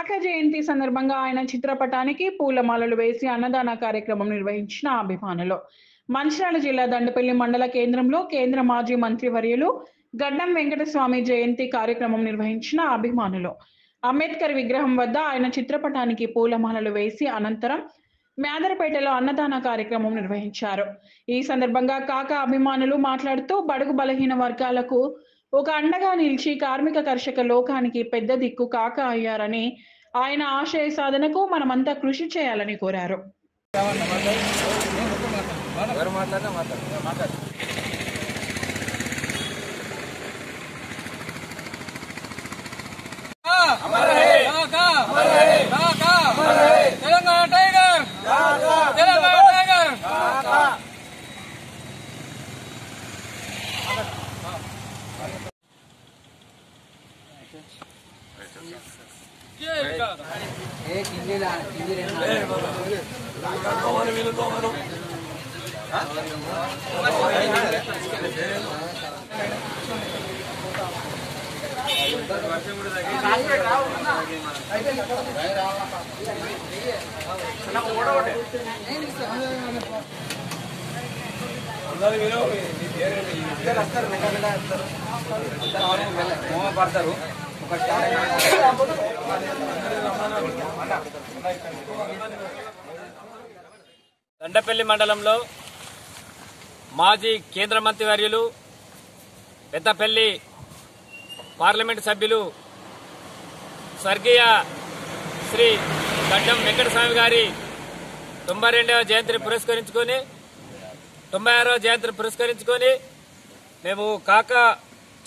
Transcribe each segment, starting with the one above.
కాకా జయంతి సందర్భంగా ఆయన చిత్రపటానికి పూలమాలలు వేసి అన్నదాన కార్యక్రమం నిర్వహించిన అభిమానులు. మంచిర్యాల జిల్లా దండపల్లి మండల కేంద్రంలో కేంద్ర మాజీ మంత్రివర్యులు గడ్డం వెంకటస్వామి జయంతి కార్యక్రమం నిర్వహించిన అభిమానులు అంబేద్కర్ విగ్రహం వద్ద ఆయన చిత్రపటానికి పూలమాలలు వేసి అనంతరం మేదరపేటలో అన్నదాన కార్యక్రమం నిర్వహించారు. ఈ సందర్భంగా కాకా అభిమానులు మాట్లాడుతూ బడుగు బలహీన వర్గాలకు ఒక అండగా నిలిచి కార్మిక కర్షక లోకానికి పెద్ద దిక్కు కాకా అయ్యారని, ఆయన ఆశయ సాధనకు మనమంతా కృషి చేయాలని కోరారు. దండపల్లి మండలంలో మాజీ కేంద్ర మంత్రివర్యులు పెద్దపల్లి పార్లమెంటు సభ్యులు స్వర్గీయ శ్రీ గడ్డం వెంకటస్వామి గారి 92వ జయంతిని పురస్కరించుకొని 96వ జయంతిని పురస్కరించుకొని మేము కాకా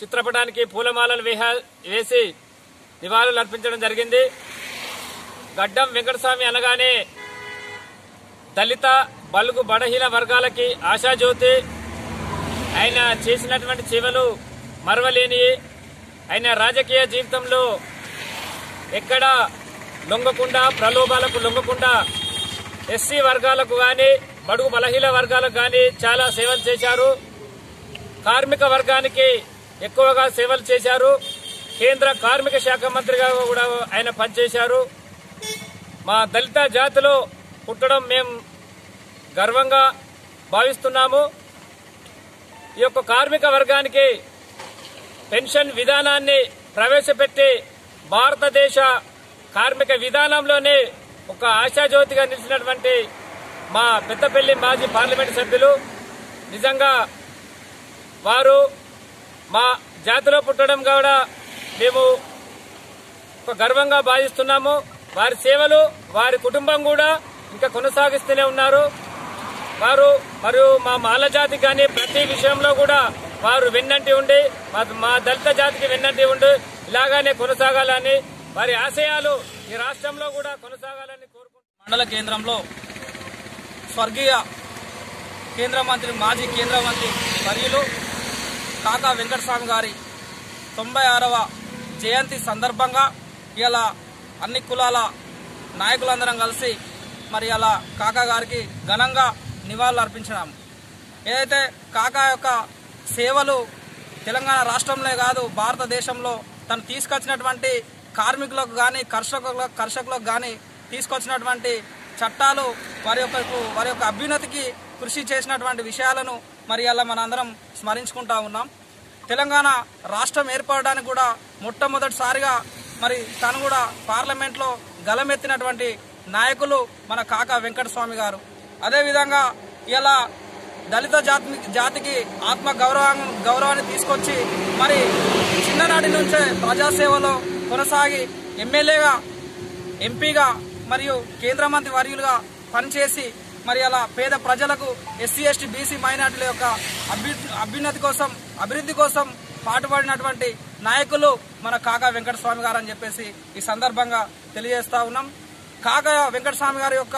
చిత్రపటానికి పూలమాలలు వేసి నివాళులు అర్పించడం జరిగింది. గడ్డం వెంకటస్వామి అనగానే దళిత బలుగు బడహీన వర్గాలకి ఆశాజ్యోతి. ఆయన చేసినటువంటి సేవలు మరవలేని. ఆయన రాజకీయ జీవితంలో ఎక్కడా లొంగకుండా, ప్రలోభాలకు లొంగకుండా ఎస్సీ వర్గాలకు కానీ బడుగు బలహీన వర్గాలకు కానీ చాలా సేవలు చేశారు. కార్మిక వర్గానికి ఎక్కువగా సేవలు చేశారు. కేంద్ర కార్మిక శాఖ మంత్రిగా కూడా ఆయన పనిచేశారు. మా దళిత జాతిలో పుట్టడం మేము గర్వంగా భావిస్తున్నాము. ఈ యొక్క కార్మిక వర్గానికి పెన్షన్ విధానాన్ని ప్రవేశపెట్టి భారతదేశ కార్మిక విధానంలోనే ఒక ఆశాజ్యోతిగా నిలిచినటువంటి మా పెద్దపల్లి మాజీ పార్లమెంటు సభ్యులు నిజంగా వారు మా జాతిలో పుట్టడం కూడా మేము ఒక గర్వంగా భావిస్తున్నాము. వారి సేవలు వారి కుటుంబం కూడా ఇంకా కొనసాగిస్తూనే ఉన్నారు. వారు మరియు మా మాల జాతికి కానీ ప్రతి విషయంలో కూడా వారు వెన్నంటి ఉండి మా దళిత జాతికి వెన్నంటి ఉండి ఇలాగానే కొనసాగాలని, వారి ఆశయాలు ఈ రాష్ట్రంలో కూడా కొనసాగాలని కోరుకుంటున్నాం. మండల కేంద్రంలో స్వర్గీయ మాజీ కేంద్ర మంత్రి వర్యులు కాకా వెంకటస్వామి గారి 96వ జయంతి సందర్భంగా ఇలా అన్ని కులాల నాయకులందరం కలిసి మరి అలా కాకా గారికి ఘనంగా నివాళులు అర్పించినాము. ఏదైతే కాకా యొక్క సేవలు తెలంగాణ రాష్ట్రంలో కాదు భారతదేశంలో తను తీసుకొచ్చినటువంటి కార్మికులకు కానీ కర్షకులకు కానీ తీసుకొచ్చినటువంటి చట్టాలు వారి యొక్క అభ్యున్నతికి కృషి చేసినటువంటి విషయాలను మరి అలా మనందరం స్మరించుకుంటా ఉన్నాం. తెలంగాణ రాష్ట్రం ఏర్పడడానికి కూడా మొట్టమొదటిసారిగా మరి తను కూడా పార్లమెంట్లో గలమెత్తినటువంటి నాయకులు మన కాకా వెంకటస్వామి గారు. అదేవిధంగా ఇలా దళిత జాతికి ఆత్మ గౌరవాన్ని తీసుకొచ్చి మరి చిన్ననాటి నుంచే ప్రజాసేవలో కొనసాగి ఎమ్మెల్యేగా, ఎంపీగా మరియు కేంద్ర మంత్రి వర్యులుగా పనిచేసి మరి అలా పేద ప్రజలకు, ఎస్సీ ఎస్టీ బీసీ మైనార్టీల యొక్క అభివృద్ధి కోసం పాటుపడినటువంటి నాయకులు మన కాకా వెంకటస్వామి గారు అని చెప్పేసి ఈ సందర్భంగా తెలియజేస్తా ఉన్నాం. కాకా వెంకటస్వామి గారి యొక్క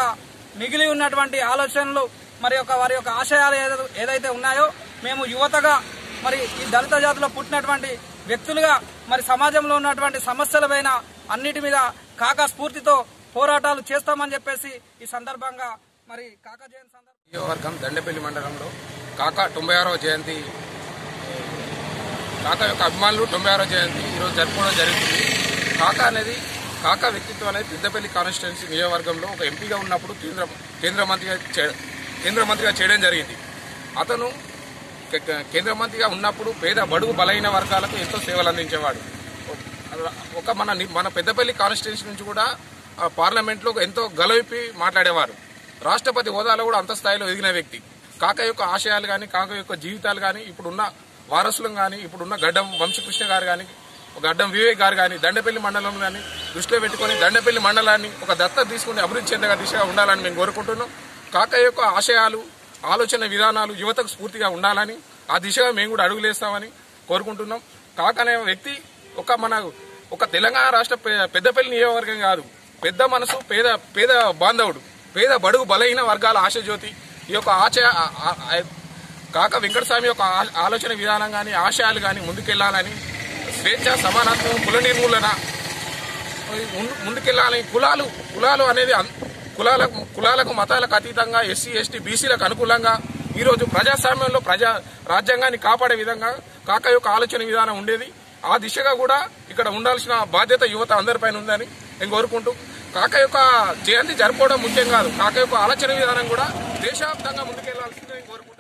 మిగిలి ఉన్నటువంటి ఆలోచనలు మరి వారి యొక్క ఆశయాలు ఏదైతే ఉన్నాయో మేము యువతగా మరి ఈ దళిత జాతిలో పుట్టినటువంటి వ్యక్తులుగా మరి సమాజంలో ఉన్నటువంటి సమస్యలపైన అన్నిటి మీద కాకా స్ఫూర్తితో పోరాటాలు చేస్తామని చెప్పేసి ఈ సందర్భంగా మరి కాకా జయంతి నియోజకవర్గం దండపల్లి మండలంలో కాకా 96వ జయంతి, కాకా యొక్క అభిమానులు 96వ జయంతి ఈరోజు జరుపుకోవడం జరుగుతుంది. కాకా అనేది కాకా వ్యక్తిత్వం అనేది పెద్దపల్లి కాన్స్టిట్యున్సీ నియోజకవర్గంలో ఒక ఎంపీగా ఉన్నప్పుడు కేంద్ర మంత్రిగా చేయడం జరిగింది. అతను కేంద్ర మంత్రిగా ఉన్నప్పుడు పేద బడుగు బలైన వర్గాలకు ఎంతో సేవలు అందించేవాడు. మన పెద్దపల్లి కాన్స్టిట్యున్సీ నుంచి కూడా పార్లమెంట్లో ఎంతో గలవిప్పి మాట్లాడేవారు. రాష్ట్రపతి హోదాలో కూడా అంత స్థాయిలో ఎదిగిన వ్యక్తి. కాక యొక్క ఆశయాలు కానీ, కాక యొక్క జీవితాలు కానీ, ఇప్పుడున్న వారసులం కానీ, ఇప్పుడున్న గడ్డం వంశకృష్ణ గారు కానీ, గడ్డం వివేక్ గారు కానీ, దండపల్లి మండలం కానీ దృష్టిలో పెట్టుకుని దండపల్లి మండలాన్ని ఒక దత్తత తీసుకుని అభివృద్ధి చెందగా దిశగా ఉండాలని మేము కోరుకుంటున్నాం. కాక యొక్క ఆశయాలు, ఆలోచన విధానాలు యువతకు స్ఫూర్తిగా ఉండాలని, ఆ దిశగా మేము కూడా అడుగులేస్తామని కోరుకుంటున్నాం. కాక అనే వ్యక్తి ఒక తెలంగాణ రాష్ట్ర పెద్దపల్లి నియోజకవర్గం కాదు, పెద్ద మనసు, పేద బాంధవుడు, పేద బడుగు బలహీన వర్గాల ఆశజ్యోతి. ఈ యొక్క కాక వెంకటస్వామి యొక్క ఆలోచన విధానం కానీ, ఆశయాలు కానీ ముందుకెళ్లాలని, స్వేచ్ఛ, సమానత్వం, కుల నిర్మూలన ముందుకెళ్లాలని, కులాలు అనేది కులాలకు మతాలకు అతీతంగా ఎస్సీ ఎస్టీ బీసీలకు అనుకూలంగా ఈరోజు ప్రజాస్వామ్యంలో రాజ్యాంగాన్ని కాపాడే విధంగా కాక యొక్క ఆలోచన విధానం ఉండేది. ఆ దిశగా కూడా ఇక్కడ ఉండాల్సిన బాధ్యత యువత అందరిపైన ఉందని నేను కోరుకుంటూ, కాక యొక్క జయంతి జరుపుకోవడం ముఖ్యం కాదు, కాక యొక్క ఆలోచన విధానం కూడా దేశవ్యాప్తంగా ముందుకెళ్లాల్సిందని కోరుకుంటున్నాను.